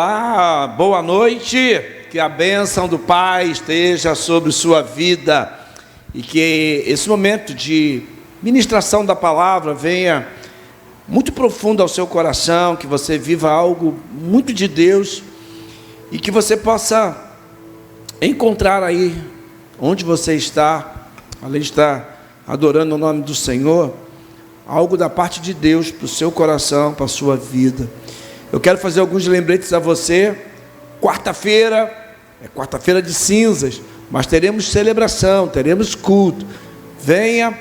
Olá, boa noite, que a bênção do Pai esteja sobre sua vida e que esse momento de ministração da palavra venha muito profundo ao seu coração, que você viva algo muito de Deus e que você possa encontrar aí onde você está, além de estar adorando o nome do Senhor, algo da parte de Deus para o seu coração, para a sua vida. Eu quero fazer alguns lembretes a você. Quarta-feira, é quarta-feira de cinzas, mas teremos celebração, teremos culto. Venha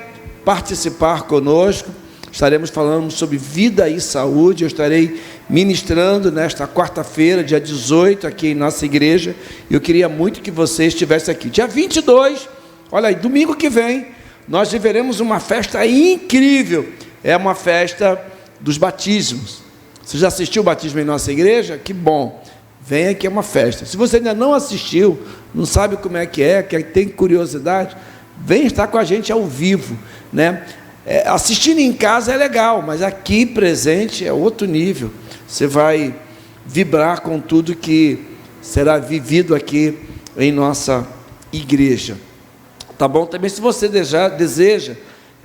participar conosco. Estaremos falando sobre vida e saúde. Eu estarei ministrando nesta quarta-feira, dia 18, aqui em nossa igreja. E eu queria muito que você estivesse aqui. Dia 22, olha aí, domingo que vem, nós viveremos uma festa incrível. É uma festa dos batismos. Você já assistiu o batismo em nossa igreja? Que bom, venha que é uma festa. Se você ainda não assistiu, não sabe como é, que tem curiosidade, vem estar com a gente ao vivo, né? Assistindo em casa é legal, mas aqui presente é outro nível. Você vai vibrar com tudo que será vivido aqui em nossa igreja. Tá bom? Também se você deseja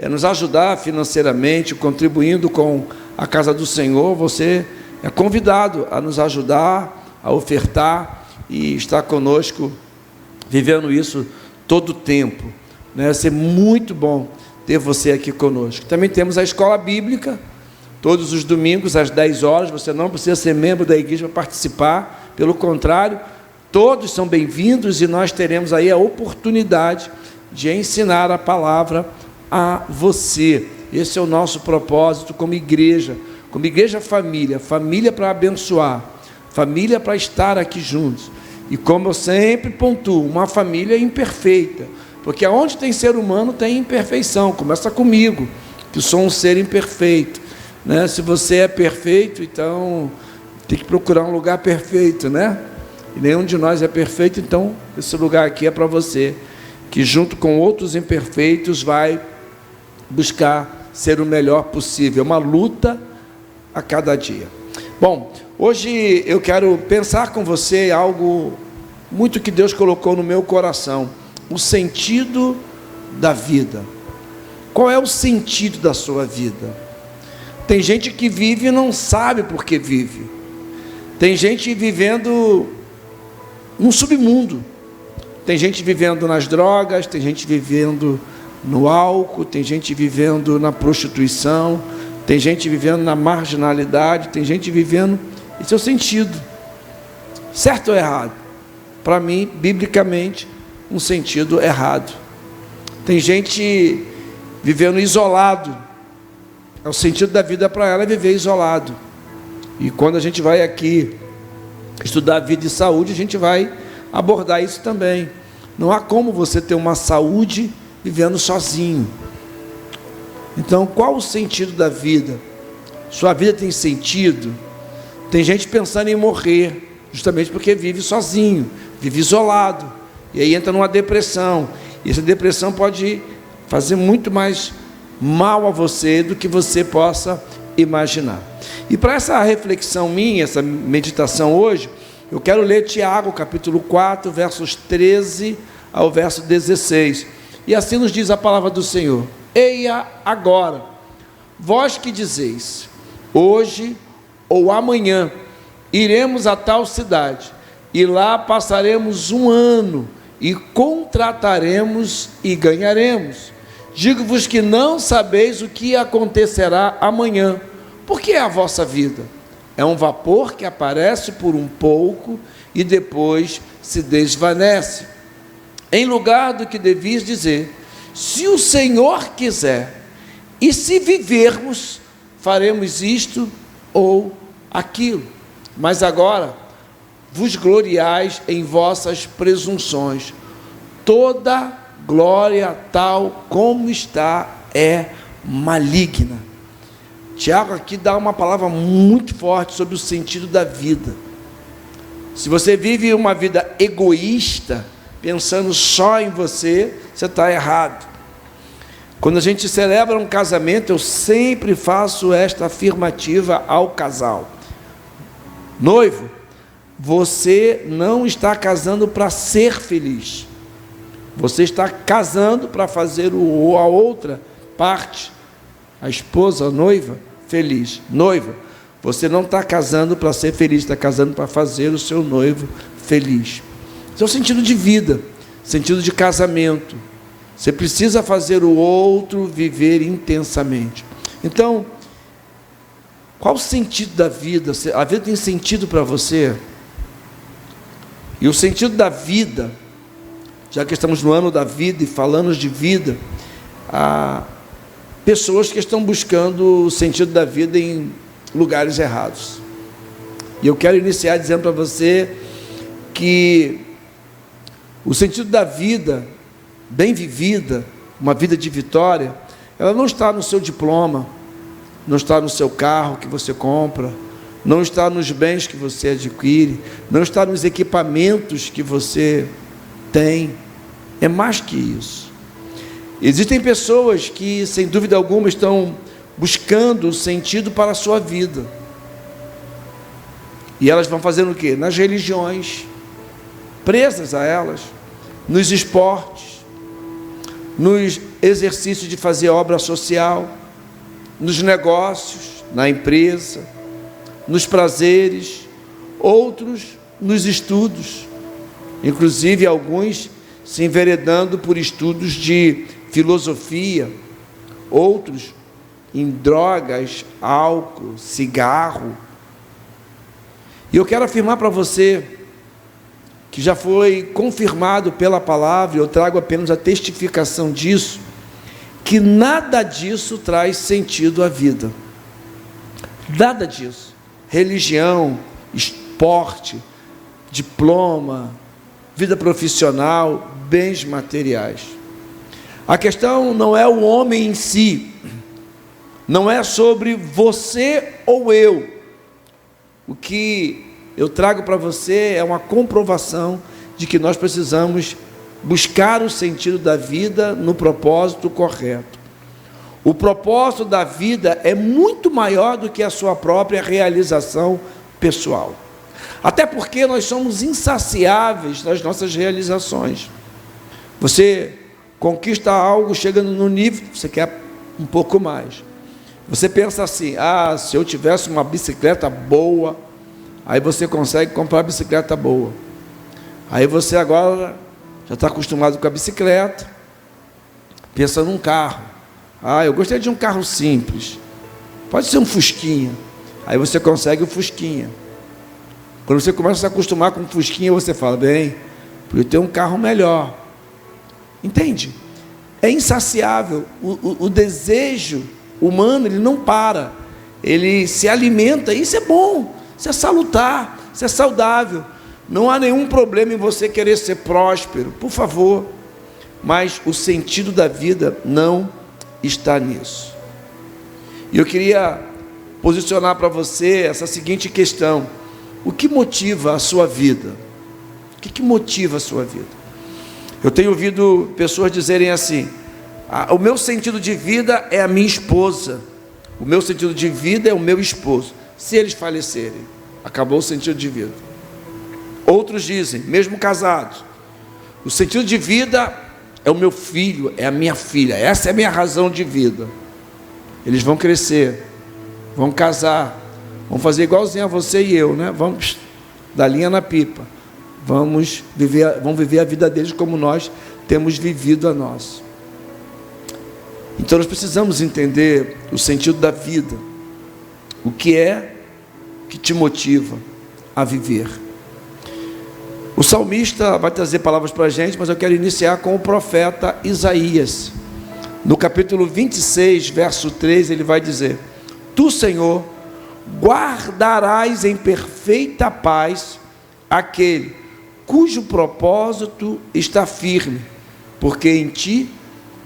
nos ajudar financeiramente, contribuindo com a casa do Senhor, você é convidado a nos ajudar, a ofertar e estar conosco, vivendo isso todo o tempo, né? Vai ser muito bom ter você aqui conosco. Também temos a escola bíblica, todos os domingos às 10 horas, você não precisa ser membro da igreja para participar, pelo contrário, todos são bem-vindos e nós teremos aí a oportunidade de ensinar a palavra a você. Esse é o nosso propósito como igreja família, família para abençoar, família para estar aqui juntos. E como eu sempre pontuo, uma família imperfeita, porque aonde tem ser humano tem imperfeição. Começa comigo, que sou um ser imperfeito, né? Se você é perfeito, então tem que procurar um lugar perfeito, né? E nenhum de nós é perfeito, então esse lugar aqui é para você, que junto com outros imperfeitos vai buscar ser o melhor possível, uma luta a cada dia. Bom, hoje eu quero pensar com você algo muito que Deus colocou no meu coração, o sentido da vida. Qual é o sentido da sua vida? Tem gente que vive e não sabe por que vive. Tem gente vivendo num submundo. Tem gente vivendo nas drogas, tem gente vivendo no álcool, tem gente vivendo na prostituição, tem gente vivendo na marginalidade, tem gente vivendo... Esse é o sentido. Certo ou errado? Para mim, biblicamente, um sentido errado. Tem gente vivendo isolado. O sentido da vida para ela é viver isolado. E quando a gente vai aqui estudar vida e saúde, a gente vai abordar isso também. Não há como você ter uma saúde vivendo sozinho. Então, qual o sentido da vida? Sua vida tem sentido? Tem gente pensando em morrer, justamente porque vive sozinho, vive isolado, e aí entra numa depressão, e essa depressão pode fazer muito mais mal a você do que você possa imaginar. E para essa reflexão minha, essa meditação hoje, eu quero ler Tiago, capítulo 4, versos 13 ao verso 16, e assim nos diz a palavra do Senhor: eia agora, vós que dizeis, hoje ou amanhã iremos a tal cidade, e lá passaremos um ano, e contrataremos e ganharemos. Digo-vos que não sabeis o que acontecerá amanhã, porque é a vossa vida. É um vapor que aparece por um pouco e depois se desvanece. Em lugar do que devias dizer, se o Senhor quiser, e se vivermos, faremos isto ou aquilo. Mas agora vos gloriais em vossas presunções. Toda glória tal como está é maligna. Tiago aqui dá uma palavra muito forte sobre o sentido da vida. Se você vive uma vida egoísta, pensando só em você, você está errado. Quando a gente celebra um casamento, eu sempre faço esta afirmativa ao casal: noivo, você não está casando para ser feliz. Você está casando para fazer a outra parte, a esposa, a noiva, feliz. Noiva, você não está casando para ser feliz, está casando para fazer o seu noivo feliz. Esse é o sentido de vida, sentido de casamento. Você precisa fazer o outro viver intensamente. Então, qual o sentido da vida? A vida tem sentido para você? E o sentido da vida, já que estamos no ano da vida e falamos de vida, há pessoas que estão buscando o sentido da vida em lugares errados. E eu quero iniciar dizendo para você que o sentido da vida, bem vivida, uma vida de vitória, ela não está no seu diploma, não está no seu carro que você compra, não está nos bens que você adquire, não está nos equipamentos que você tem. É mais que isso. Existem pessoas que, sem dúvida alguma, estão buscando sentido para a sua vida. E elas vão fazendo o quê? Nas religiões, presas a elas, nos esportes, nos exercícios de fazer obra social, nos negócios, na empresa, nos prazeres, outros nos estudos, inclusive alguns se enveredando por estudos de filosofia, outros em drogas, álcool, cigarro. E eu quero afirmar para você, que já foi confirmado pela palavra, eu trago apenas a testificação disso, que nada disso traz sentido à vida. Nada disso. Religião, esporte, diploma, vida profissional, bens materiais. A questão não é o homem em si, não é sobre você ou eu. O que eu trago para você é uma comprovação de que nós precisamos buscar o sentido da vida no propósito correto. O propósito da vida é muito maior do que a sua própria realização pessoal. Até porque nós somos insaciáveis nas nossas realizações. Você conquista algo, chega no nível, você quer um pouco mais. Você pensa assim, se eu tivesse uma bicicleta boa, aí você consegue comprar a bicicleta boa. Aí você agora já está acostumado com a bicicleta, pensa num carro. Eu gostaria de um carro simples, pode ser um Fusquinha. Aí você consegue o Fusquinha. Quando você começa a se acostumar com o Fusquinha, você fala, bem, podia ter um carro melhor. Entende? É insaciável. O desejo humano, ele não para, ele se alimenta, e isso é bom, isso é salutar, isso é saudável. Não há nenhum problema em você querer ser próspero, por favor, mas o sentido da vida não está nisso. E eu queria posicionar para você essa seguinte questão: o que motiva a sua vida? O que motiva a sua vida? Eu tenho ouvido pessoas dizerem assim, o meu sentido de vida é a minha esposa, o meu sentido de vida é o meu esposo. Se eles falecerem, acabou o sentido de vida. Outros dizem, mesmo casados, o sentido de vida é o meu filho, é a minha filha, essa é a minha razão de vida. Eles vão crescer, vão casar, vão fazer igualzinho a você e eu, né? Vamos dar linha na pipa, vão viver a vida deles como nós temos vivido a nossa. Então nós precisamos entender o sentido da vida, o que é que te motiva a viver. O salmista vai trazer palavras para a gente, mas eu quero iniciar com o profeta Isaías. No capítulo 26, verso 3, ele vai dizer: Tu, Senhor, guardarás em perfeita paz aquele cujo propósito está firme, porque em ti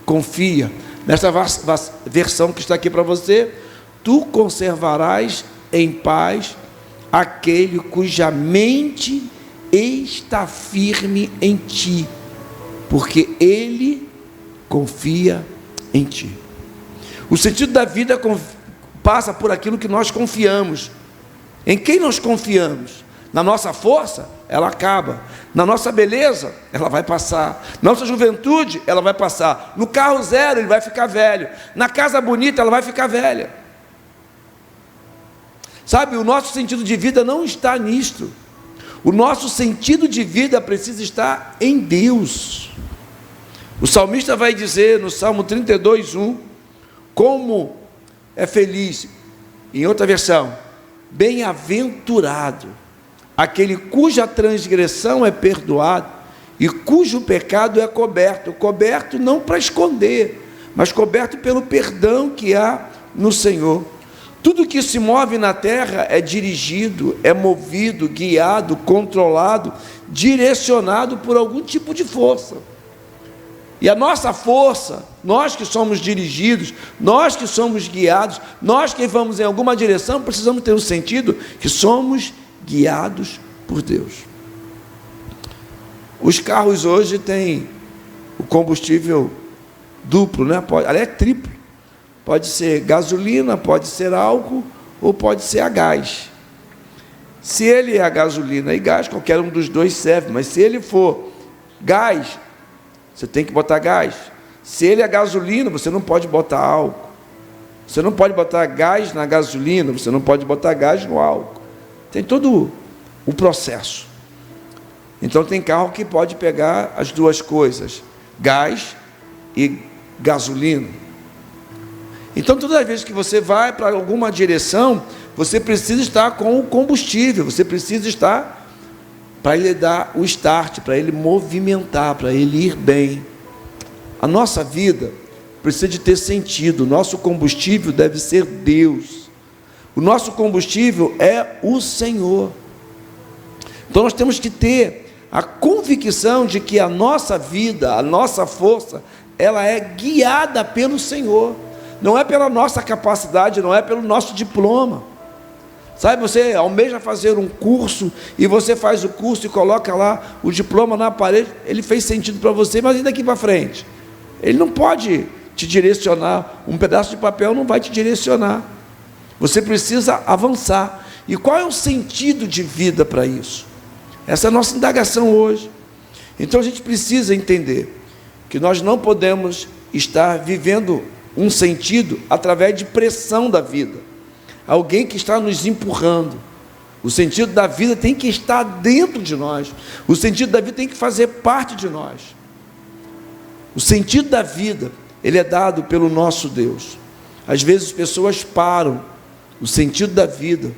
confia. Nesta versão que está aqui para você, tu conservarás em paz aquele cuja mente está firme em ti, porque ele confia em ti. O sentido da vida passa por aquilo que nós confiamos. Em quem nós confiamos? Na nossa força, ela acaba. Na nossa beleza, ela vai passar. Na nossa juventude, ela vai passar. No carro zero, ele vai ficar velho. Na casa bonita, ela vai ficar velha. Sabe, o nosso sentido de vida não está nisto. O nosso sentido de vida precisa estar em Deus. O salmista vai dizer no Salmo 32:1, como é feliz, em outra versão, bem-aventurado aquele cuja transgressão é perdoada e cujo pecado é coberto. Coberto não para esconder, mas coberto pelo perdão que há no Senhor. Tudo que se move na terra é dirigido, é movido, guiado, controlado, direcionado por algum tipo de força. E a nossa força, nós que somos dirigidos, nós que somos guiados, nós que vamos em alguma direção, precisamos ter o sentido que somos guiados por Deus. Os carros hoje têm o combustível duplo, né? Aliás, triplo. Pode ser gasolina, pode ser álcool ou pode ser a gás. Se ele é a gasolina e gás, qualquer um dos dois serve, mas se ele for gás, você tem que botar gás. Se ele é gasolina, você não pode botar álcool. Você não pode botar gás na gasolina, você não pode botar gás no álcool. Tem todo o processo. Então tem carro que pode pegar as duas coisas, gás e gasolina. Então todas as vezes que você vai para alguma direção, você precisa estar com o combustível, você precisa estar para ele dar o start, para ele movimentar, para ele ir bem. A nossa vida precisa de ter sentido. O nosso combustível deve ser Deus. O nosso combustível é o Senhor. Então nós temos que ter a convicção de que a nossa vida, a nossa força, ela é guiada pelo Senhor. Não é pela nossa capacidade, não é pelo nosso diploma. Sabe, você almeja fazer um curso, e você faz o curso e coloca lá o diploma na parede, ele fez sentido para você, mas e daqui para frente? Ele não pode te direcionar, um pedaço de papel não vai te direcionar. Você precisa avançar. E qual é o sentido de vida para isso? Essa é a nossa indagação hoje. Então a gente precisa entender que nós não podemos estar vivendo um sentido através de pressão da vida. Alguém que está nos empurrando. O sentido da vida tem que estar dentro de nós. O sentido da vida tem que fazer parte de nós. O sentido da vida, ele é dado pelo nosso Deus. Às vezes as pessoas param o sentido da vida,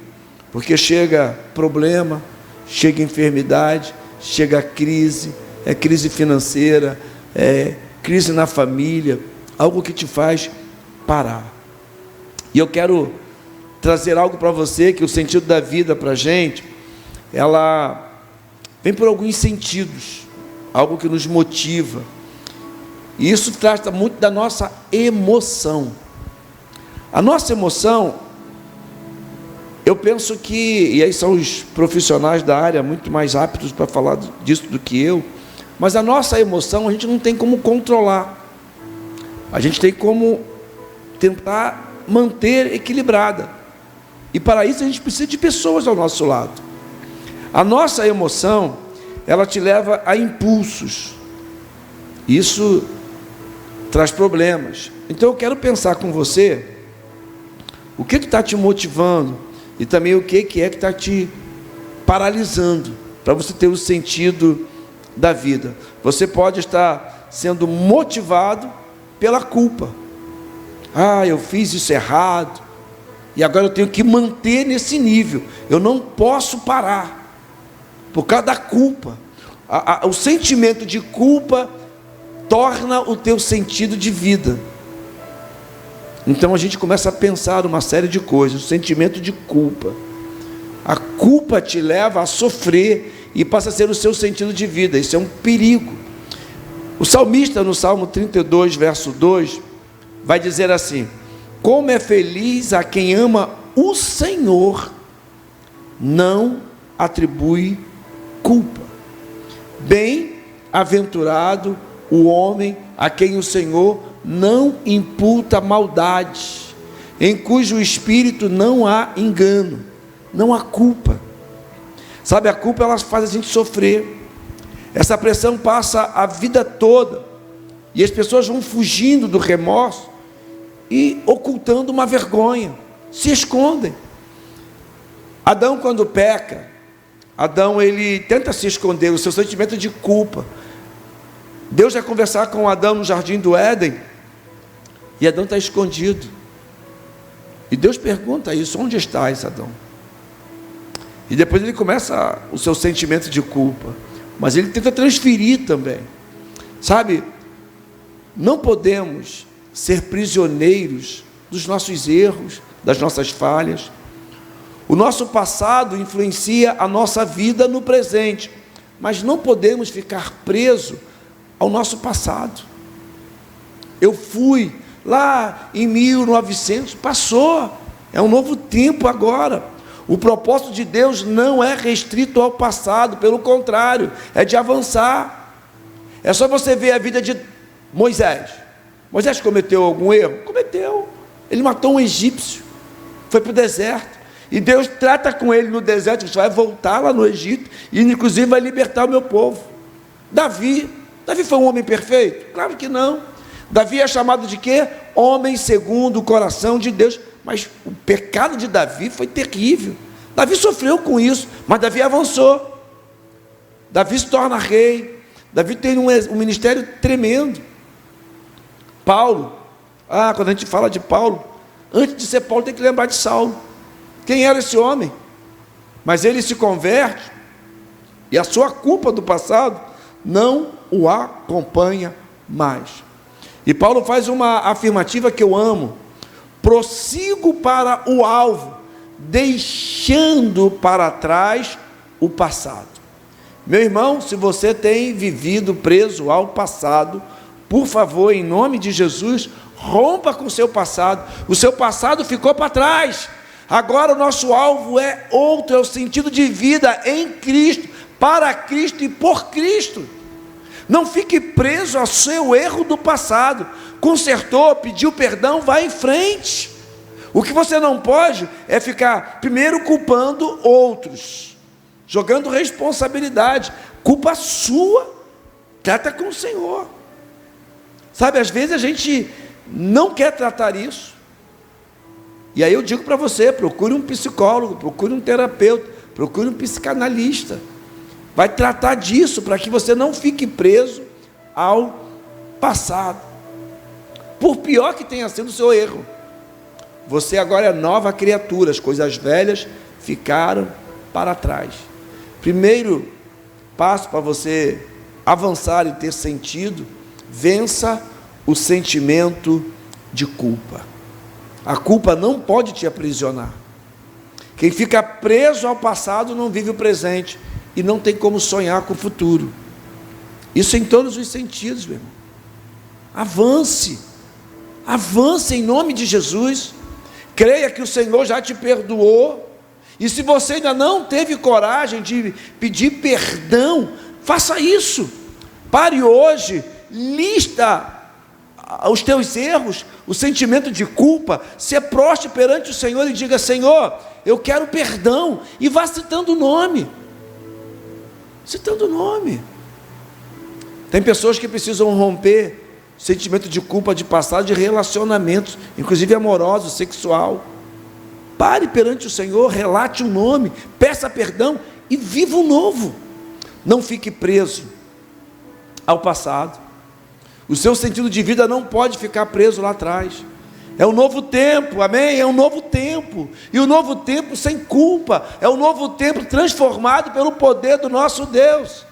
porque chega problema, chega enfermidade, chega crise, é crise financeira, é crise na família, algo que te faz parar. E eu quero trazer algo para você, que o sentido da vida para a gente, ela vem por alguns sentidos, algo que nos motiva, e isso trata muito da nossa emoção. A nossa emoção, eu penso que, e aí são os profissionais da área muito mais aptos para falar disso do que eu, mas a nossa emoção a gente não tem como controlar, a gente tem como tentar manter equilibrada, e para isso a gente precisa de pessoas ao nosso lado. A nossa emoção, ela te leva a impulsos, isso traz problemas. Então eu quero pensar com você, o que está te motivando, e também o que está te paralisando, para você ter o sentido da vida. Você pode estar sendo motivado pela culpa. Eu fiz isso errado, e agora eu tenho que manter nesse nível, eu não posso parar, por causa da culpa. O sentimento de culpa torna o teu sentido de vida. Então a gente começa a pensar uma série de coisas, o sentimento de culpa. A culpa te leva a sofrer e passa a ser o seu sentido de vida. Isso é um perigo. O salmista, no Salmo 32, verso 2, vai dizer assim: como é feliz a quem ama o Senhor, não atribui culpa. Bem-aventurado o homem a quem o Senhor não imputa maldade, em cujo espírito não há engano, não há culpa. Sabe, a culpa ela faz a gente sofrer. Essa pressão passa a vida toda. E as pessoas vão fugindo do remorso e ocultando uma vergonha. Se escondem. Adão, quando peca, Adão ele tenta se esconder o seu sentimento de culpa. Deus vai conversar com Adão no jardim do Éden. E Adão está escondido. E Deus pergunta isso: onde estás, Adão? E depois ele começa o seu sentimento de culpa. Mas ele tenta transferir também. Sabe, não podemos ser prisioneiros dos nossos erros, das nossas falhas. O nosso passado influencia a nossa vida no presente, mas não podemos ficar presos ao nosso passado. Eu fui lá em 1900, passou, é um novo tempo agora. O propósito de Deus não é restrito ao passado, pelo contrário, é de avançar. É só você ver a vida de Moisés. Moisés cometeu algum erro? Cometeu. Ele matou um egípcio, foi para o deserto, e Deus trata com ele no deserto: você vai voltar lá no Egito, e inclusive vai libertar o meu povo. Davi foi um homem perfeito? Claro que não. Davi é chamado de quê? Homem segundo o coração de Deus. Mas o pecado de Davi foi terrível. Davi sofreu com isso, mas Davi avançou. Davi se torna rei. Davi tem um ministério tremendo. Paulo, quando a gente fala de Paulo, antes de ser Paulo tem que lembrar de Saulo. Quem era esse homem? Mas ele se converte, e a sua culpa do passado não o acompanha mais. E Paulo faz uma afirmativa que eu amo: prossigo para o alvo, deixando para trás o passado. Meu irmão, se você tem vivido preso ao passado, por favor, em nome de Jesus, rompa com o seu passado. O seu passado ficou para trás. Agora o nosso alvo é outro, é o sentido de vida em Cristo, para Cristo e por Cristo. Não fique preso ao seu erro do passado. Consertou, pediu perdão, vai em frente. O que você não pode é ficar primeiro culpando outros, jogando responsabilidade. Culpa sua, trata com o Senhor. Sabe, às vezes a gente não quer tratar isso. E aí eu digo para você: procure um psicólogo, procure um terapeuta, procure um psicanalista. Vai tratar disso para que você não fique preso ao passado. Por pior que tenha sido o seu erro, você agora é nova criatura, as coisas velhas ficaram para trás. Primeiro passo para você avançar e ter sentido: vença o sentimento de culpa. A culpa não pode te aprisionar. Quem fica preso ao passado não vive o presente e não tem como sonhar com o futuro. Isso em todos os sentidos, meu irmão. Avance em nome de Jesus. Creia que o Senhor já te perdoou. E se você ainda não teve coragem de pedir perdão, faça isso. Pare hoje, lista os teus erros, o sentimento de culpa, se prostre perante o Senhor e diga: Senhor, eu quero perdão, e vá citando o nome. Tem pessoas que precisam romper sentimento de culpa de passado, de relacionamentos, inclusive amoroso, sexual. Pare perante o Senhor, relate o nome, peça perdão e viva o novo. Não fique preso ao passado. O seu sentido de vida não pode ficar preso lá atrás. É um novo tempo, amém? É um novo tempo. E o novo tempo sem culpa. É um novo tempo transformado pelo poder do nosso Deus.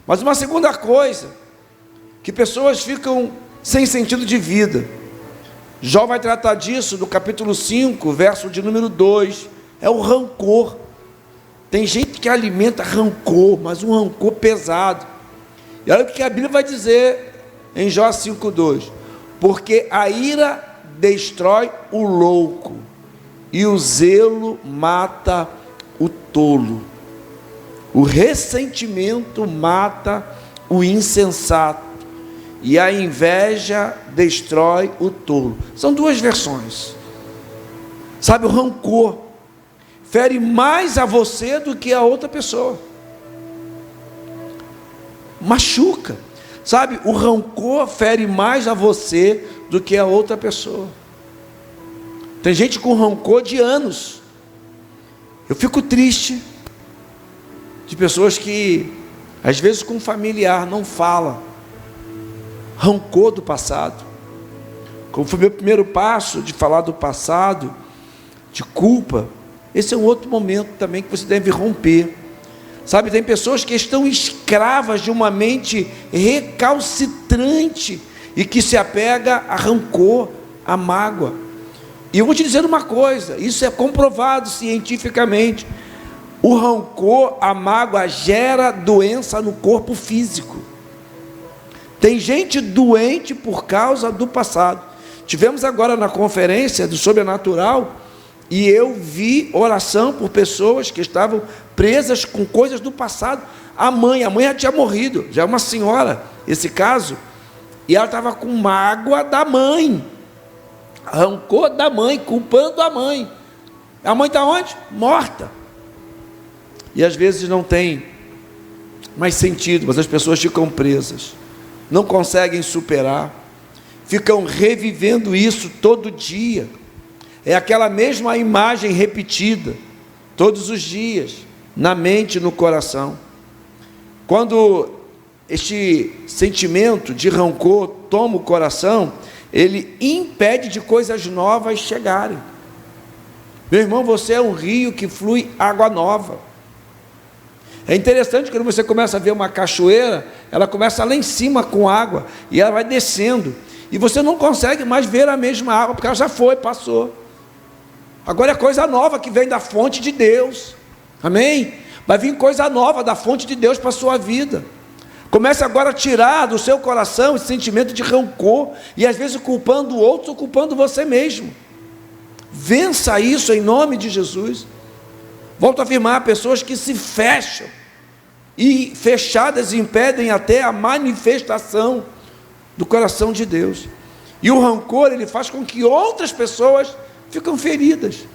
Mas uma segunda coisa, que pessoas ficam sem sentido de vida. Jó vai tratar disso no capítulo 5, verso de número 2. É o rancor. Tem gente que alimenta rancor, mas um rancor pesado. E olha o que a Bíblia vai dizer em Jó 5,2: porque a ira destrói o louco, e o zelo mata o tolo. O ressentimento mata o insensato, e a inveja destrói o tolo. São duas versões. Sabe, o rancor fere mais a você do que a outra pessoa. Machuca, sabe? O rancor fere mais a você do que a outra pessoa. Tem gente com rancor de anos. Eu fico triste de pessoas que, às vezes, com um familiar não fala, rancor do passado. Como foi meu primeiro passo de falar do passado, de culpa, esse é um outro momento também que você deve romper. Sabe, tem pessoas que estão escravas de uma mente recalcitrante e que se apega a rancor, a mágoa. E eu vou te dizer uma coisa, isso é comprovado cientificamente. O rancor, a mágoa gera doença no corpo físico. Tem gente doente por causa do passado. Tivemos agora na conferência do Sobrenatural, e eu vi oração por pessoas que estavam presas com coisas do passado. A mãe já tinha morrido, já é uma senhora, esse caso, e ela estava com mágoa da mãe, rancor da mãe, culpando a mãe. A mãe está onde? Morta. E às vezes não tem mais sentido, mas as pessoas ficam presas, não conseguem superar, ficam revivendo isso todo dia. É aquela mesma imagem repetida todos os dias, na mente e no coração. Quando este sentimento de rancor toma o coração, ele impede de coisas novas chegarem. Meu irmão, você é um rio que flui água nova. É interessante que quando você começa a ver uma cachoeira, ela começa lá em cima com água, e ela vai descendo, e você não consegue mais ver a mesma água, porque ela já foi, passou. Agora é coisa nova que vem da fonte de Deus, amém? Vai vir coisa nova da fonte de Deus para a sua vida. Comece agora a tirar do seu coração esse sentimento de rancor, e às vezes culpando outros ou culpando você mesmo. Vença isso em nome de Jesus. Volto a afirmar, pessoas que se fecham, e fechadas impedem até a manifestação do coração de Deus. E o rancor, ele faz com que outras pessoas ficam feridas.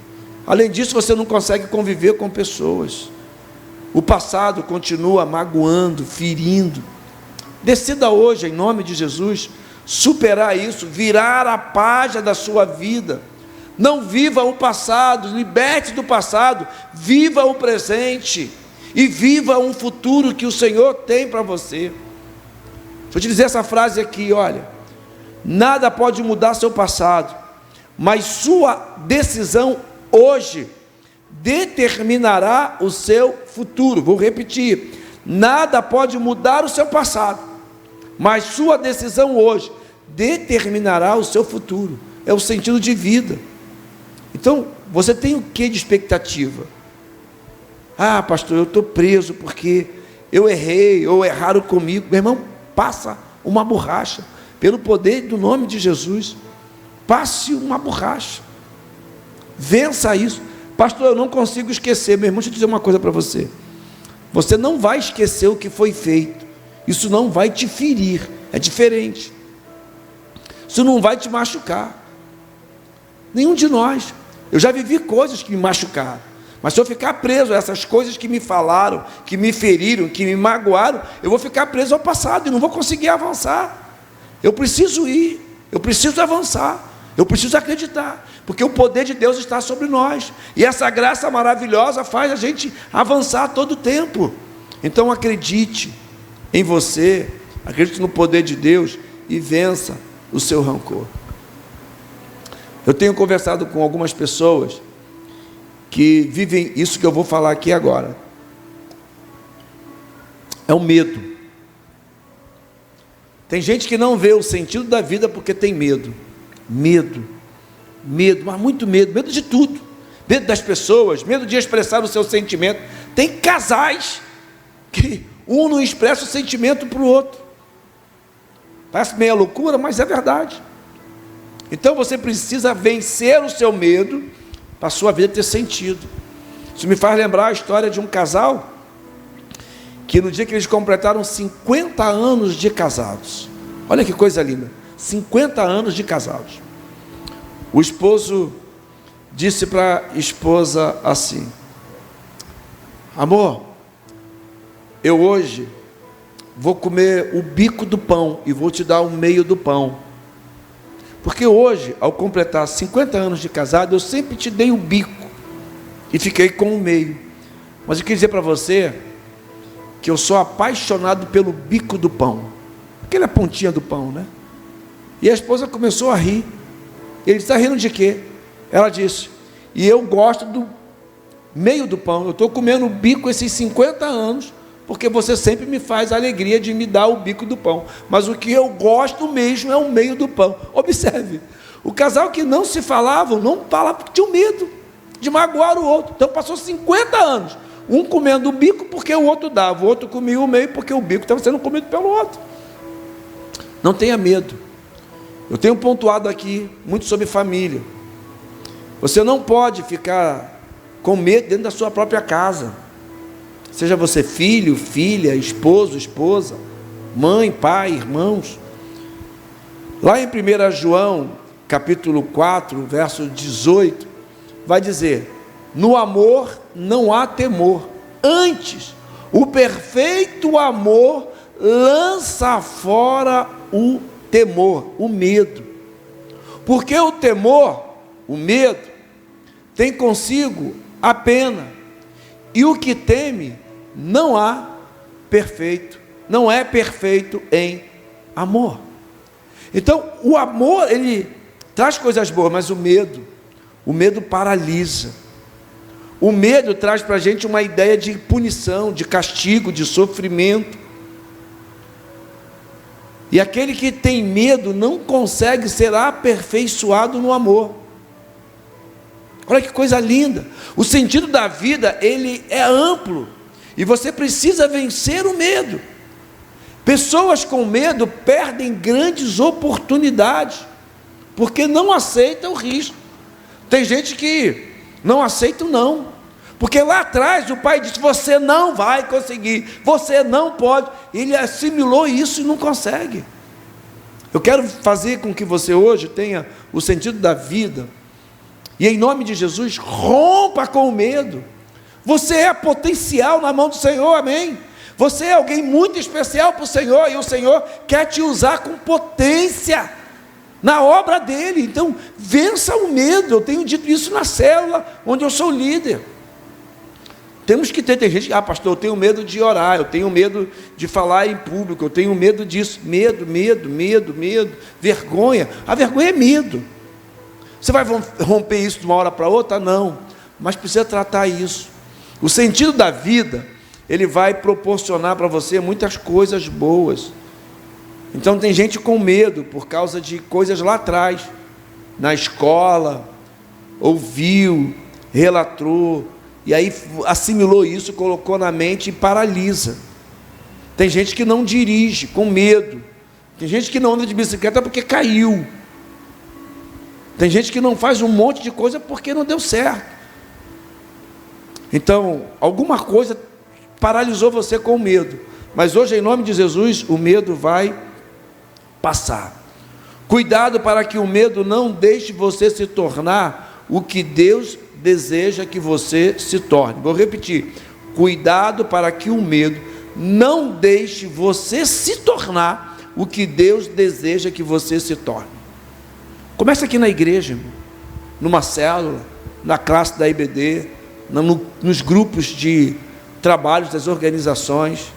Além disso, você não consegue conviver com pessoas. O passado continua magoando, ferindo. Decida hoje, em nome de Jesus, superar isso, virar a página da sua vida. Não viva o passado, liberte do passado, viva o presente e viva um futuro que o Senhor tem para você. Deixa eu te dizer essa frase aqui, olha: nada pode mudar seu passado, mas sua decisão hoje determinará o seu futuro. Vou repetir: nada pode mudar o seu passado, mas sua decisão hoje determinará o seu futuro. É o sentido de vida. Então, você tem o que de expectativa? Ah, pastor, eu estou preso porque eu errei, ou erraram comigo. Meu irmão, passa uma borracha, pelo poder do nome de Jesus. Passe uma borracha, vença isso. Pastor, eu não consigo esquecer. Meu irmão, deixa eu dizer uma coisa para você: você não vai esquecer o que foi feito, isso não vai te ferir, é diferente, isso não vai te machucar, nenhum de nós. Eu já vivi coisas que me machucaram, mas se eu ficar preso a essas coisas que me falaram, que me feriram, que me magoaram, eu vou ficar preso ao passado e não vou conseguir avançar. Eu preciso ir, eu preciso avançar, eu preciso acreditar, porque o poder de Deus está sobre nós, e essa graça maravilhosa faz a gente avançar todo o tempo. Então acredite em você, acredite no poder de Deus e vença o seu rancor. Eu tenho conversado com algumas pessoas que vivem isso que eu vou falar aqui agora. É o medo. Tem gente que não vê o sentido da vida porque tem medo. Medo, mas muito medo, medo de tudo. Medo das pessoas, medo de expressar o seu sentimento. Tem casais que um não expressa o sentimento para o outro. Parece meia loucura, mas é verdade. Então você precisa vencer o seu medo para a sua vida ter sentido. Isso me faz lembrar a história de um casal que no dia que eles completaram 50 anos de casados, olha que coisa linda, 50 anos de casados, o esposo disse para a esposa assim: Amor, eu hoje vou comer o bico do pão e vou te dar o meio do pão. Porque hoje, ao completar 50 anos de casado, eu sempre te dei o bico e fiquei com o meio. Mas eu queria dizer para você que eu sou apaixonado pelo bico do pão, aquela pontinha do pão, né? E a esposa começou a rir. Ele disse: está rindo de quê? Ela disse: e eu gosto do meio do pão, eu estou comendo o bico esses 50 anos, porque você sempre me faz a alegria de me dar o bico do pão, mas o que eu gosto mesmo é o meio do pão. Observe, o casal que não se falavam, não falava porque tinha medo de magoar o outro. Então passou 50 anos, um comendo o bico porque o outro dava, o outro comia o meio porque o bico estava sendo comido pelo outro. Não tenha medo. Eu tenho pontuado aqui muito sobre família. Você não pode ficar com medo dentro da sua própria casa. Seja você filho, filha, esposo, esposa, mãe, pai, irmãos. Lá em 1 João, capítulo 4, verso 18, vai dizer: no amor não há temor, antes, o perfeito amor lança fora o temor, o medo. Porque o temor, o medo, tem consigo a pena, e o que teme não é perfeito em amor. Então o amor, ele traz coisas boas, mas o medo paralisa. O medo traz para a gente uma ideia de punição, de castigo, de sofrimento. E aquele que tem medo não consegue ser aperfeiçoado no amor. Olha que coisa linda. O sentido da vida, ele é amplo, e você precisa vencer o medo. Pessoas com medo perdem grandes oportunidades, porque não aceitam o risco. Tem gente que não aceita o não, porque lá atrás o pai disse: você não vai conseguir, você não pode. Ele assimilou isso e não consegue. Eu quero fazer com que você hoje tenha o sentido da vida, e em nome de Jesus, rompa com o medo. Você é potencial na mão do Senhor, amém? Você é alguém muito especial para o Senhor, e o Senhor quer te usar com potência na obra dEle. Então, vença o medo. Eu tenho dito isso na célula, onde eu sou líder. Temos que ter, tem gente que: pastor, eu tenho medo de orar, eu tenho medo de falar em público, eu tenho medo disso. Medo, vergonha. A vergonha é medo. Você vai romper isso de uma hora para outra? Não, mas precisa tratar isso. O sentido da vida, ele vai proporcionar para você muitas coisas boas. Então tem gente com medo por causa de coisas lá atrás, na escola, ouviu, relatou, e aí assimilou isso, colocou na mente e paralisa. Tem gente que não dirige, com medo. Tem gente que não anda de bicicleta porque caiu. Tem gente que não faz um monte de coisa porque não deu certo. Então, alguma coisa paralisou você com medo. Mas hoje, em nome de Jesus, o medo vai passar. Cuidado para que o medo não deixe você se tornar o que Deus deseja que você se torne. Vou repetir: cuidado para que o medo não deixe você se tornar o que Deus deseja que você se torne. Começa aqui na igreja, numa célula, na classe da IBD, nos grupos de trabalhos das organizações.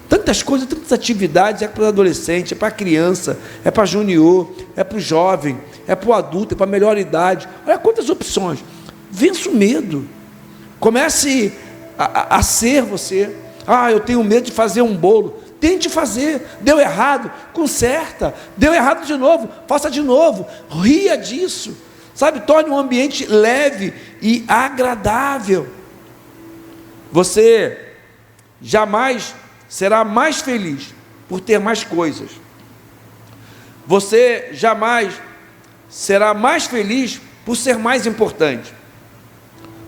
Tantas coisas, tantas atividades. É para o adolescente, é para a criança, é para junior, é para o jovem, é para o adulto, é para a melhor idade. Olha quantas opções. Vença o medo. Comece a ser você. Eu tenho medo de fazer um bolo. Tente fazer. Deu errado, conserta. Deu errado de novo, faça de novo. Ria disso, sabe? Torne um ambiente leve e agradável. Você jamais será mais feliz por ter mais coisas. Você jamais será mais feliz por ser mais importante.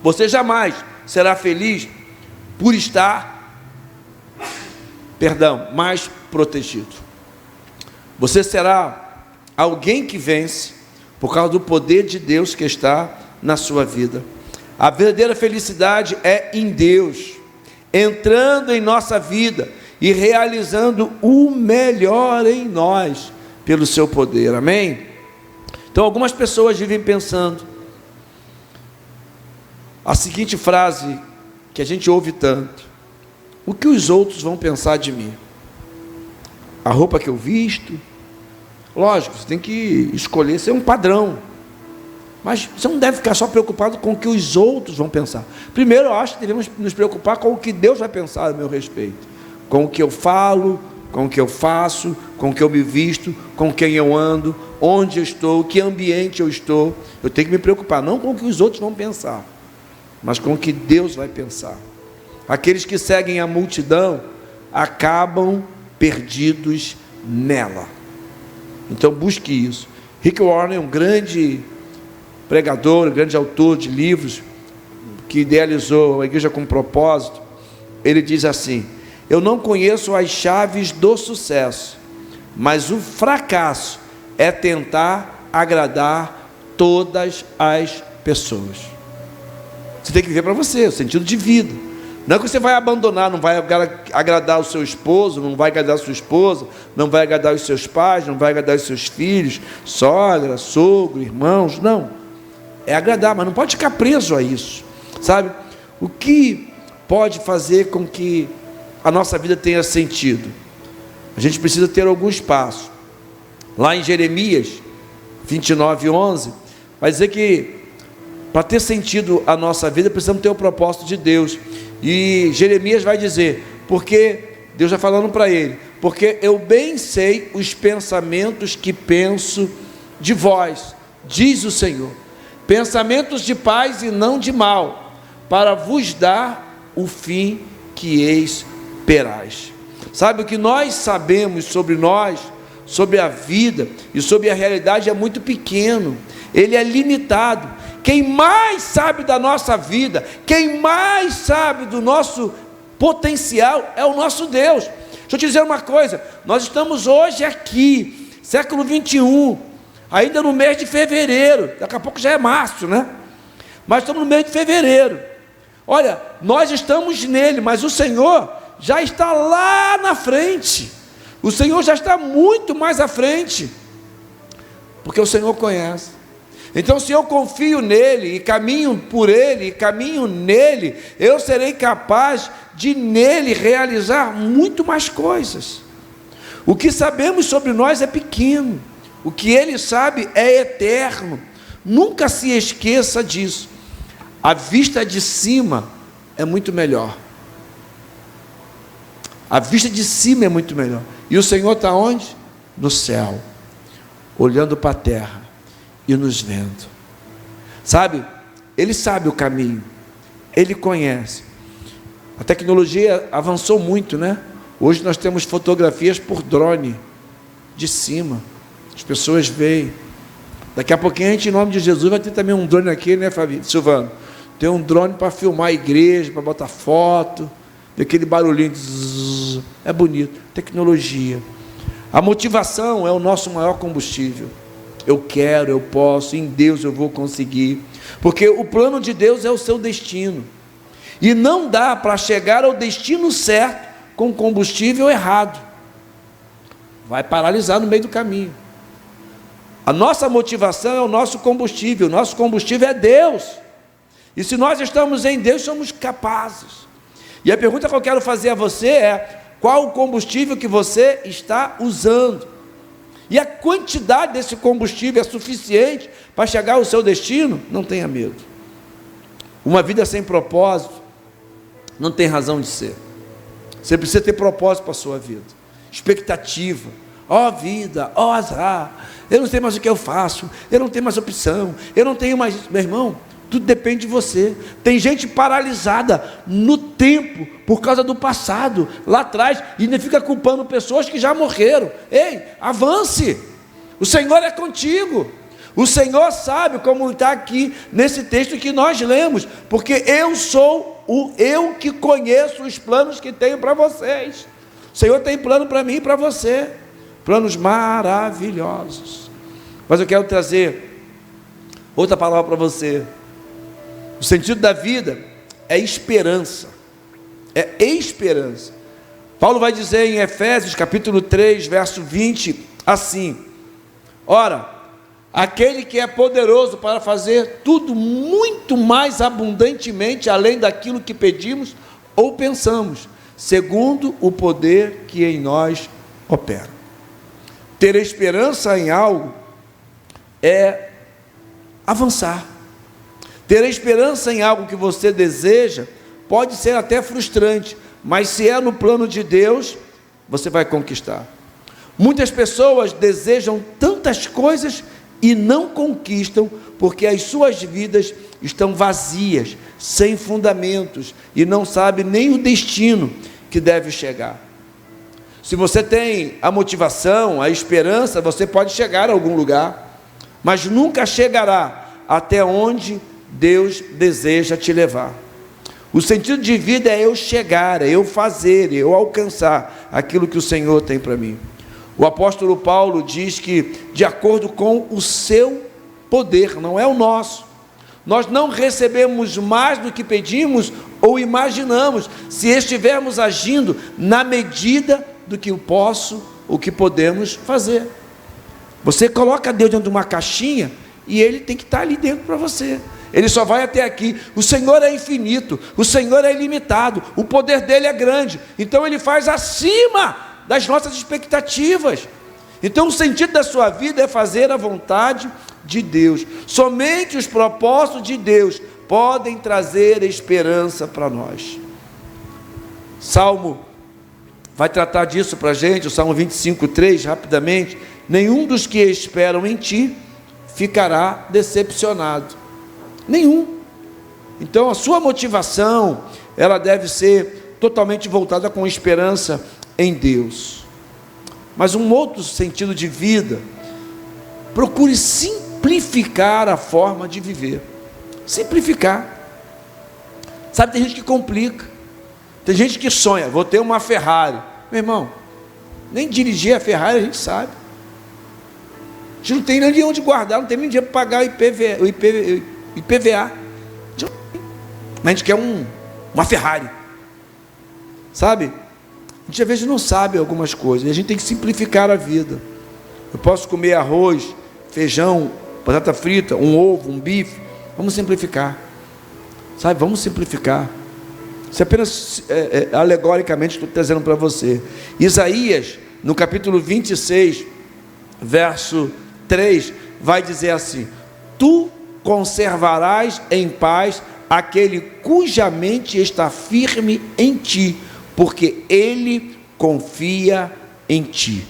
Você jamais será feliz por estar mais protegido. Você será alguém que vence por causa do poder de Deus que está na sua vida. A verdadeira felicidade é em Deus. entrando em nossa vida e realizando o melhor em nós, pelo seu poder, amém? Então algumas pessoas vivem pensando a seguinte frase, que a gente ouve tanto: o que os outros vão pensar de mim? A roupa que eu visto? Lógico, você tem que escolher ser um padrão, mas você não deve ficar só preocupado com o que os outros vão pensar. Primeiro, eu acho que devemos nos preocupar com o que Deus vai pensar a meu respeito, com o que eu falo, com o que eu faço, com o que eu me visto, com quem eu ando, onde eu estou, que ambiente eu estou. Eu tenho que me preocupar, não com o que os outros vão pensar, mas com o que Deus vai pensar. Aqueles que seguem a multidão acabam perdidos nela. Então busque isso. Rick Warren é um grande pregador, um grande autor de livros, que idealizou a igreja com propósito. Ele diz assim: eu não conheço as chaves do sucesso, mas o fracasso é tentar agradar todas as pessoas. Você tem que viver para você, o sentido de vida. Não é que você vai abandonar, não vai agradar o seu esposo, não vai agradar a sua esposa, não vai agradar os seus pais, não vai agradar os seus filhos, sogra, sogro, irmãos, não. É agradar, mas não pode ficar preso a isso, sabe? O que pode fazer com que a nossa vida tenha sentido? A gente precisa ter alguns passos. Lá em Jeremias 29:11, vai dizer que para ter sentido a nossa vida, precisamos ter o propósito de Deus. E Jeremias vai dizer, porque Deus já falando para ele: porque eu bem sei os pensamentos que penso de vós, diz o Senhor, pensamentos de paz e não de mal, para vos dar o fim que esperais. Sabe, o que nós sabemos sobre nós, sobre a vida e sobre a realidade é muito pequeno, ele é limitado. Quem mais sabe da nossa vida, quem mais sabe do nosso potencial é o nosso Deus. Deixa eu te dizer uma coisa: nós estamos hoje aqui, século 21, ainda no mês de fevereiro, daqui a pouco já é março, né? Mas estamos no mês de fevereiro. Olha, nós estamos nele, mas o Senhor já está lá na frente. O Senhor já está muito mais à frente, porque o Senhor conhece. Então, se eu confio nele e caminho por ele, e caminho nele, eu serei capaz de nele realizar muito mais coisas. O que sabemos sobre nós é pequeno, o que ele sabe é eterno. Nunca se esqueça disso. A vista de cima é muito melhor. A vista de cima é muito melhor. E o Senhor está onde? No céu, olhando para a terra e nos vendo. Sabe, ele sabe o caminho, ele conhece. A tecnologia avançou muito, né? Hoje nós temos fotografias por drone, de cima, as pessoas veem. Daqui a pouquinho a gente, em nome de Jesus, vai ter também um drone aqui, né, Silvano? Tem um drone para filmar a igreja, para botar foto, aquele barulhinho, zzz, é bonito. Tecnologia. A motivação é o nosso maior combustível. Eu quero, eu posso, em Deus eu vou conseguir, porque o plano de Deus é o seu destino, e não dá para chegar ao destino certo com combustível errado, vai paralisar no meio do caminho. A nossa motivação é o nosso combustível é Deus, e se nós estamos em Deus, somos capazes. E a pergunta que eu quero fazer a você é: qual o combustível que você está usando? E a quantidade desse combustível é suficiente para chegar ao seu destino? Não tenha medo. Uma vida sem propósito não tem razão de ser. Você precisa ter propósito para a sua vida, expectativa. Ó vida, ó azar, eu não sei mais o que eu faço, eu não tenho mais opção, eu não tenho mais... Meu irmão, tudo depende de você. Tem gente paralisada no tempo por causa do passado, lá atrás, e ainda fica culpando pessoas que já morreram. Ei, avance, o Senhor é contigo. O Senhor sabe, como está aqui nesse texto que nós lemos, porque eu sou eu que conheço os planos que tenho para vocês. O Senhor tem plano para mim e para você, planos maravilhosos. Mas eu quero trazer outra palavra para você. O sentido da vida é esperança, é esperança. Paulo vai dizer em Efésios capítulo 3, verso 20, assim: ora, aquele que é poderoso para fazer tudo muito mais abundantemente, além daquilo que pedimos ou pensamos, segundo o poder que em nós opera. Ter esperança em algo é avançar. Ter esperança em algo que você deseja pode ser até frustrante, mas se é no plano de Deus, você vai conquistar. Muitas pessoas desejam tantas coisas e não conquistam, porque as suas vidas estão vazias, sem fundamentos, e não sabem nem o destino que deve chegar. Se você tem a motivação, a esperança, você pode chegar a algum lugar, mas nunca chegará até onde Deus deseja te levar. O sentido de vida é eu chegar, é eu fazer, é eu alcançar aquilo que o Senhor tem para mim. O apóstolo Paulo diz que, de acordo com o seu poder, não é o nosso, nós não recebemos mais do que pedimos ou imaginamos, se estivermos agindo na medida do que eu posso, o que podemos fazer. Você coloca Deus dentro de uma caixinha e Ele tem que estar ali dentro para você. Ele só vai até aqui. O Senhor é infinito, o Senhor é ilimitado, o poder dele é grande, então Ele faz acima das nossas expectativas. Então o sentido da sua vida é fazer a vontade de Deus. Somente os propósitos de Deus podem trazer esperança para nós. Salmo vai tratar disso para a gente, o Salmo 25:3, rapidamente: nenhum dos que esperam em ti ficará decepcionado. Nenhum. Então a sua motivação, ela deve ser totalmente voltada com esperança em Deus. Mas um outro sentido de vida, procure simplificar a forma de viver. Simplificar. Sabe, tem gente que complica. Tem gente que sonha, vou ter uma Ferrari. Meu irmão, nem dirigir a Ferrari a gente sabe. A gente não tem nem onde guardar, não tem nem dinheiro para pagar o IPVA. Mas a gente quer uma Ferrari. Sabe? A gente às vezes não sabe algumas coisas, e a gente tem que simplificar a vida. Eu posso comer arroz, feijão, batata frita, um ovo, um bife. Vamos simplificar. Sabe, vamos simplificar. Isso é apenas alegoricamente estou trazendo para você. Isaías, no capítulo 26, verso 3, vai dizer assim: tu conservarás em paz aquele cuja mente está firme em ti, porque ele confia em ti.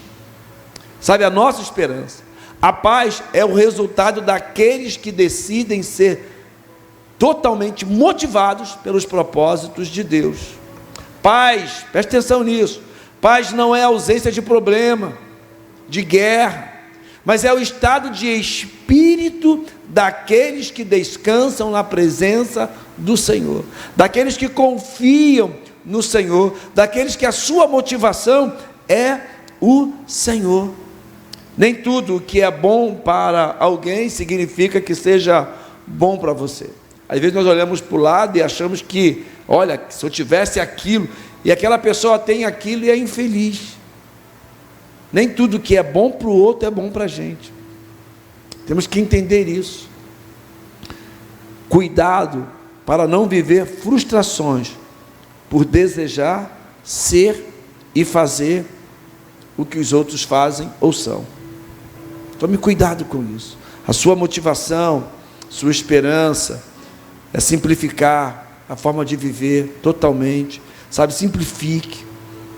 Sabe, a nossa esperança, a paz é o resultado daqueles que decidem ser totalmente motivados pelos propósitos de Deus. Paz, preste atenção nisso, paz não é ausência de problema, de guerra, mas é o estado de espírito daqueles que descansam na presença do Senhor, daqueles que confiam no Senhor, daqueles que a sua motivação é o Senhor. Nem tudo o que é bom para alguém significa que seja bom para você. Às vezes nós olhamos para o lado e achamos que, olha, se eu tivesse aquilo, e aquela pessoa tem aquilo e é infeliz. Nem tudo que é bom para o outro é bom para a gente. Temos que entender isso. Cuidado para não viver frustrações por desejar ser e fazer o que os outros fazem ou são. Tome cuidado com isso. A sua motivação, sua esperança é simplificar a forma de viver totalmente. Sabe, simplifique.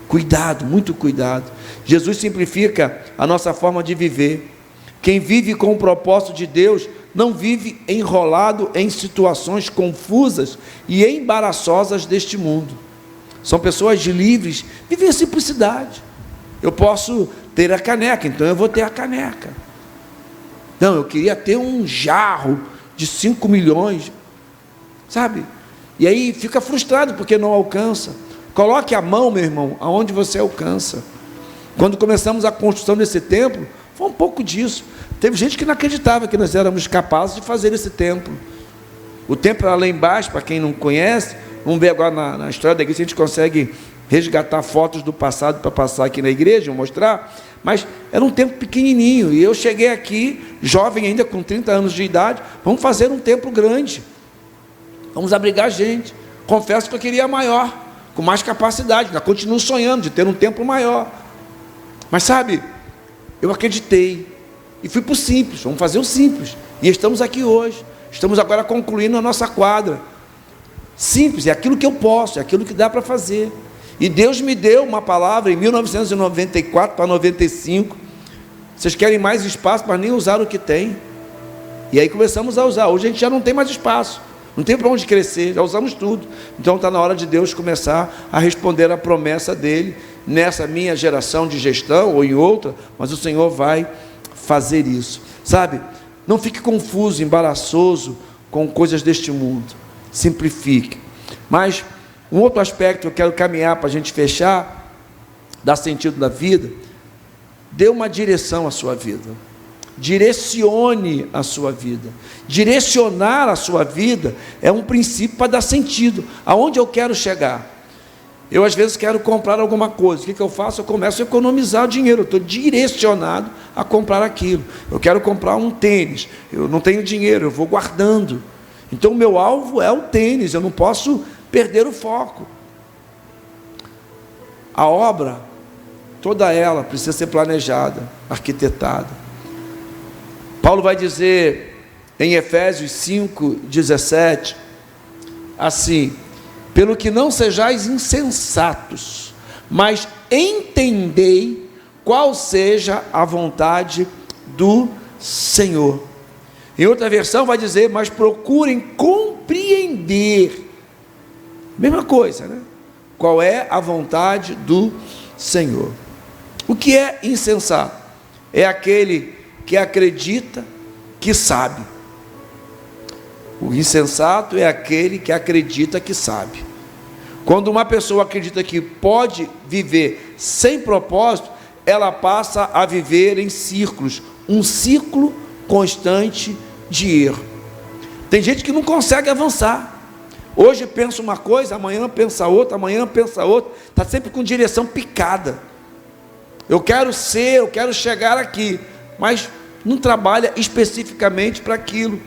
Cuidado, muito cuidado. Jesus simplifica a nossa forma de viver. Quem vive com o propósito de Deus não vive enrolado em situações confusas e embaraçosas deste mundo. São pessoas livres, vivem a simplicidade. Eu posso ter a caneca, então eu vou ter a caneca. Não, eu queria ter um jarro de 5 milhões, sabe? E aí fica frustrado porque não alcança. Coloque a mão, meu irmão, aonde você alcança. Quando começamos a construção desse templo, foi um pouco disso. Teve gente que não acreditava que nós éramos capazes de fazer esse templo. O templo era lá embaixo, para quem não conhece, Vamos ver agora na história da igreja se a gente consegue resgatar fotos do passado para passar aqui na igreja, mostrar. Mas era um templo pequenininho, e eu cheguei aqui, jovem ainda, com 30 anos de idade, vamos fazer um templo grande, vamos abrigar gente. Confesso que eu queria maior, com mais capacidade, ainda continuo sonhando de ter um templo maior. Mas sabe, eu acreditei, e fui para o simples, vamos fazer o simples, e estamos aqui hoje, estamos agora concluindo a nossa quadra. Simples, é aquilo que eu posso, é aquilo que dá para fazer. E Deus me deu uma palavra em 1994 para 95. Vocês querem mais espaço, mas nem usaram o que tem. E aí começamos a usar. Hoje a gente já não tem mais espaço, não tem para onde crescer, já usamos tudo. Então está na hora de Deus começar a responder a promessa dele, nessa minha geração de gestão ou em outra, mas o Senhor vai fazer isso. Sabe, não fique confuso, embaraçoso com coisas deste mundo. Simplifique. Mas um outro aspecto que eu quero caminhar para a gente fechar, dar sentido na vida, dê uma direção à sua vida, direcione a sua vida. Direcionar a sua vida é um princípio para dar sentido, aonde eu quero chegar. Eu às vezes quero comprar alguma coisa, o que eu faço? Eu começo a economizar dinheiro, eu estou direcionado a comprar aquilo. Eu quero comprar um tênis, eu não tenho dinheiro, eu vou guardando. Então o meu alvo é o tênis, eu não posso perder o foco. A obra, toda ela precisa ser planejada, arquitetada. Paulo vai dizer em Efésios 5:17, assim: pelo que não sejais insensatos, mas entendei qual seja a vontade do Senhor. Em outra versão vai dizer, mas procurem compreender. Mesma coisa, né? Qual é a vontade do Senhor? O que é insensato? É aquele que acredita que sabe. O insensato é aquele que acredita que sabe. Quando uma pessoa acredita que pode viver sem propósito, ela passa a viver em círculos, um ciclo constante de erro. Tem gente que não consegue avançar. Hoje pensa uma coisa, amanhã pensa outra, está sempre com direção picada. Eu quero chegar aqui, mas não trabalha especificamente para aquilo.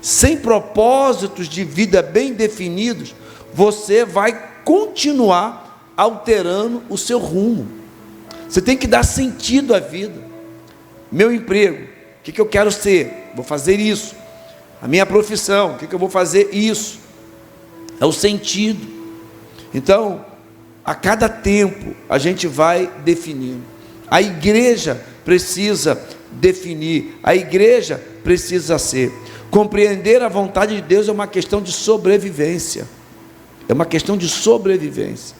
Sem propósitos de vida bem definidos, você vai continuar alterando o seu rumo. Você tem que dar sentido à vida. Meu emprego, o que eu quero ser? Vou fazer isso. A minha profissão, o que eu vou fazer? Isso. É o sentido. Então, a cada tempo a gente vai definindo. A igreja precisa definir, a igreja precisa ser. Compreender a vontade de Deus é uma questão de sobrevivência. É uma questão de sobrevivência.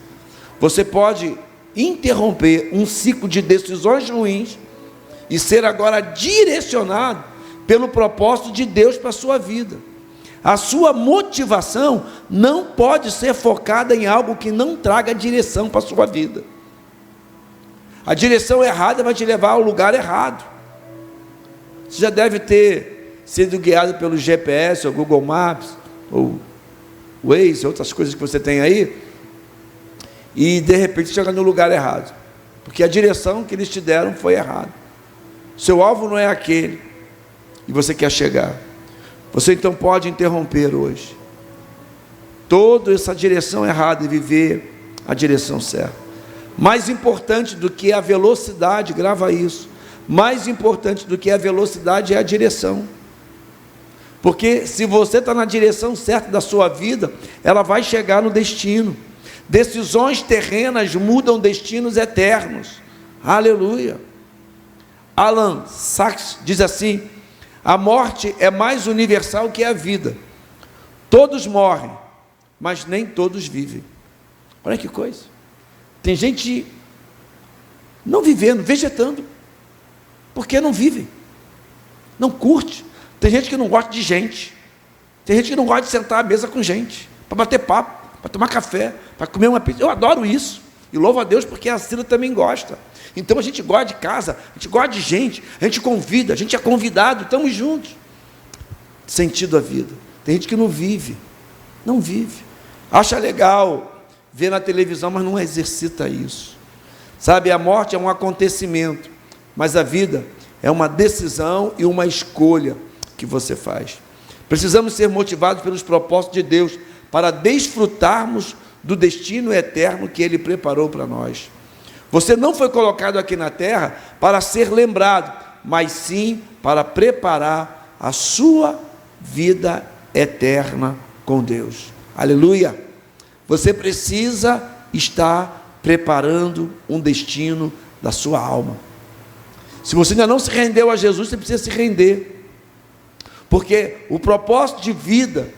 Você pode interromper um ciclo de decisões ruins e ser agora direcionado pelo propósito de Deus para a sua vida. A sua motivação não pode ser focada em algo que não traga direção para a sua vida. A direção errada vai te levar ao lugar errado. Você já deve ter sido guiado pelo GPS, ou Google Maps, ou Waze, outras coisas que você tem aí, e de repente chega no lugar errado, porque a direção que eles te deram foi errada. Seu alvo não é aquele, e você quer chegar. Você então pode interromper hoje toda essa direção errada e viver a direção certa. Mais importante do que a velocidade, grava isso, mais importante do que a velocidade é a direção. Porque se você está na direção certa da sua vida, ela vai chegar no destino. Decisões terrenas mudam destinos eternos. Aleluia. Alan Sachs diz assim: a morte é mais universal que a vida. Todos morrem, mas nem todos vivem. Olha que coisa. Tem gente não vivendo, vegetando, porque não vivem, não curte. Tem gente que não gosta de gente. Tem gente que não gosta de sentar à mesa com gente, para bater papo, para tomar café, para comer uma pizza. Eu adoro isso. E louvo a Deus porque a Cida também gosta. Então a gente gosta de casa, a gente gosta de gente, a gente convida, a gente é convidado, estamos juntos. Sentido a vida. Tem gente que não vive, não vive. Acha legal ver na televisão, mas não exercita isso. Sabe, a morte é um acontecimento, mas a vida é uma decisão e uma escolha que você faz. Precisamos ser motivados pelos propósitos de Deus para desfrutarmos do destino eterno que Ele preparou para nós. Você não foi colocado aqui na terra para ser lembrado, mas sim para preparar a sua vida eterna com Deus. Aleluia! Você precisa estar preparando um destino da sua alma. Se você ainda não se rendeu a Jesus, você precisa se render, porque o propósito de vida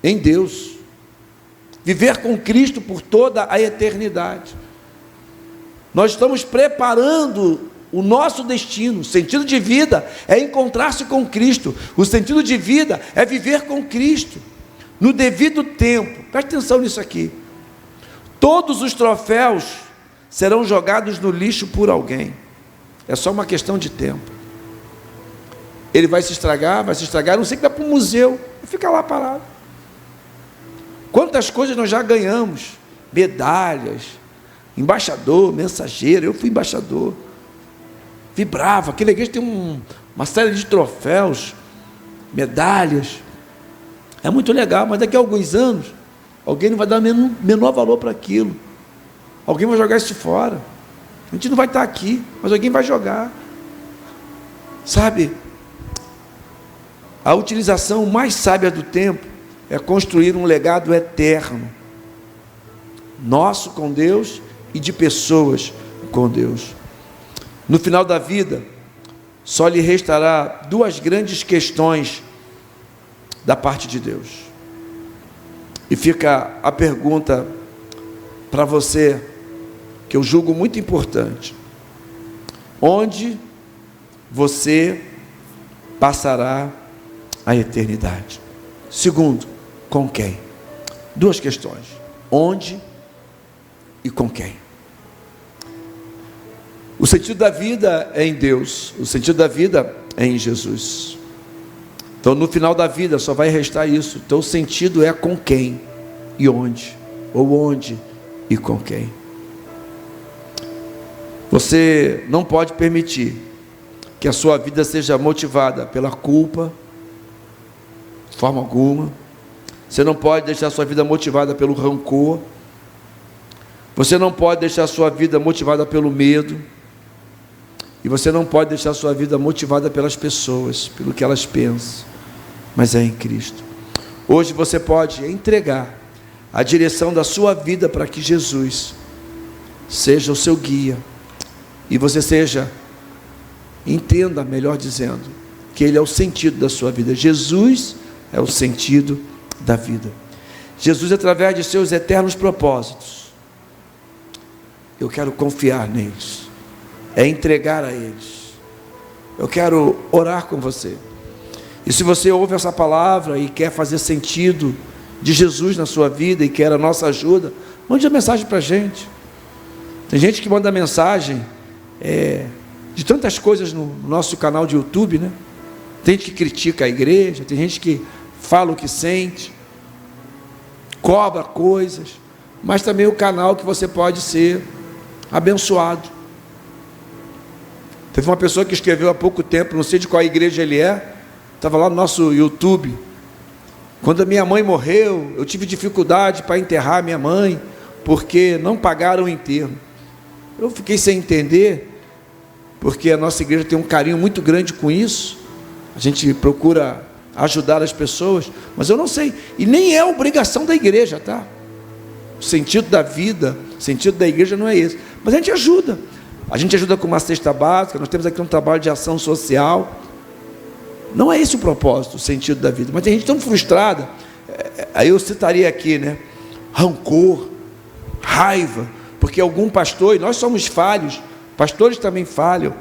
em Deus, viver com Cristo por toda a eternidade. Nós estamos preparando o nosso destino. O sentido de vida é encontrar-se com Cristo. O sentido de vida é viver com Cristo no devido tempo. Preste atenção nisso aqui. Todos os troféus serão jogados no lixo por alguém. É só uma questão de tempo. Ele vai se estragar, não sei que vai para o museu e fica lá parado. Quantas coisas nós já ganhamos? Medalhas, embaixador, mensageiro. Eu fui embaixador. Vibrava. Aquela igreja tem uma série de troféus, medalhas. É muito legal, mas daqui a alguns anos, alguém não vai dar menor valor para aquilo. Alguém vai jogar isso fora. A gente não vai estar aqui, mas alguém vai jogar. Sabe, a utilização mais sábia do tempo é construir um legado eterno, nosso com Deus e de pessoas com Deus. No final da vida, só lhe restará duas grandes questões da parte de Deus. E fica a pergunta para você, que eu julgo muito importante: onde você passará a eternidade? Segundo, com quem? Duas questões: onde e com quem? O sentido da vida é em Deus, o sentido da vida é em Jesus. Então, no final da vida só vai restar isso. Então, o sentido é com quem e onde, ou onde e com quem. Você não pode permitir que a sua vida seja motivada pela culpa, de forma alguma. Você não pode deixar a sua vida motivada pelo rancor. Você não pode deixar a sua vida motivada pelo medo. E você não pode deixar a sua vida motivada pelas pessoas, pelo que elas pensam, mas é em Cristo. Hoje você pode entregar a direção da sua vida para que Jesus seja o seu guia, e você entenda, melhor dizendo, que Ele é o sentido da sua vida. Jesus é o sentido da vida. Jesus, através de seus eternos propósitos, eu quero confiar neles, é entregar a eles. Eu quero orar com você. E se você ouve essa palavra e quer fazer sentido de Jesus na sua vida e quer a nossa ajuda, mande uma mensagem para a gente. Tem gente que manda mensagem de tantas coisas no nosso canal de YouTube, né? Tem gente que critica a igreja, tem gente que fala o que sente, cobra coisas, mas também o canal que você pode ser abençoado. Teve uma pessoa que escreveu há pouco tempo, não sei de qual igreja ele é, estava lá no nosso YouTube: quando a minha mãe morreu, eu tive dificuldade para enterrar minha mãe, porque não pagaram o enterro. Eu fiquei sem entender, porque a nossa igreja tem um carinho muito grande com isso, a gente procura ajudar as pessoas, mas eu não sei, e nem é obrigação da igreja, tá? O sentido da vida, o sentido da igreja não é esse, mas a gente ajuda com uma cesta básica, nós temos aqui um trabalho de ação social. Não é esse o propósito, o sentido da vida, mas tem gente tão frustrada. Aí eu citaria aqui, né? Rancor, raiva, porque algum pastor, e nós somos falhos, pastores também falham,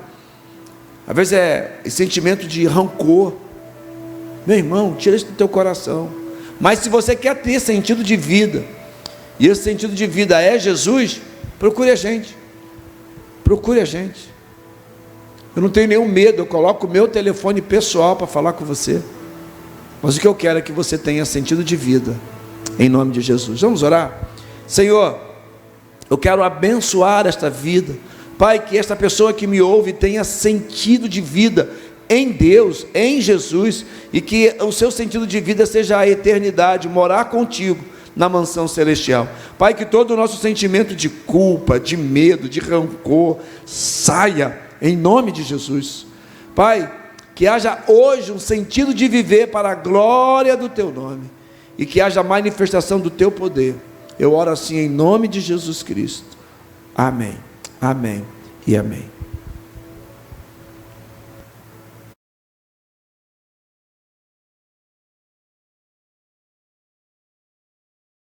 às vezes é esse sentimento de rancor. Meu irmão, tira isso do teu coração. Mas se você quer ter sentido de vida, e esse sentido de vida é Jesus, procure a gente. Procure a gente. Eu não tenho nenhum medo, eu coloco o meu telefone pessoal para falar com você. Mas o que eu quero é que você tenha sentido de vida. Em nome de Jesus. Vamos orar? Senhor, eu quero abençoar esta vida. Pai, que esta pessoa que me ouve tenha sentido de vida em Deus, em Jesus, e que o seu sentido de vida seja a eternidade, morar contigo na mansão celestial. Pai, que todo o nosso sentimento de culpa, de medo, de rancor, saia em nome de Jesus. Pai, que haja hoje um sentido de viver para a glória do teu nome, e que haja manifestação do teu poder. Eu oro assim em nome de Jesus Cristo. Amém, amém e amém.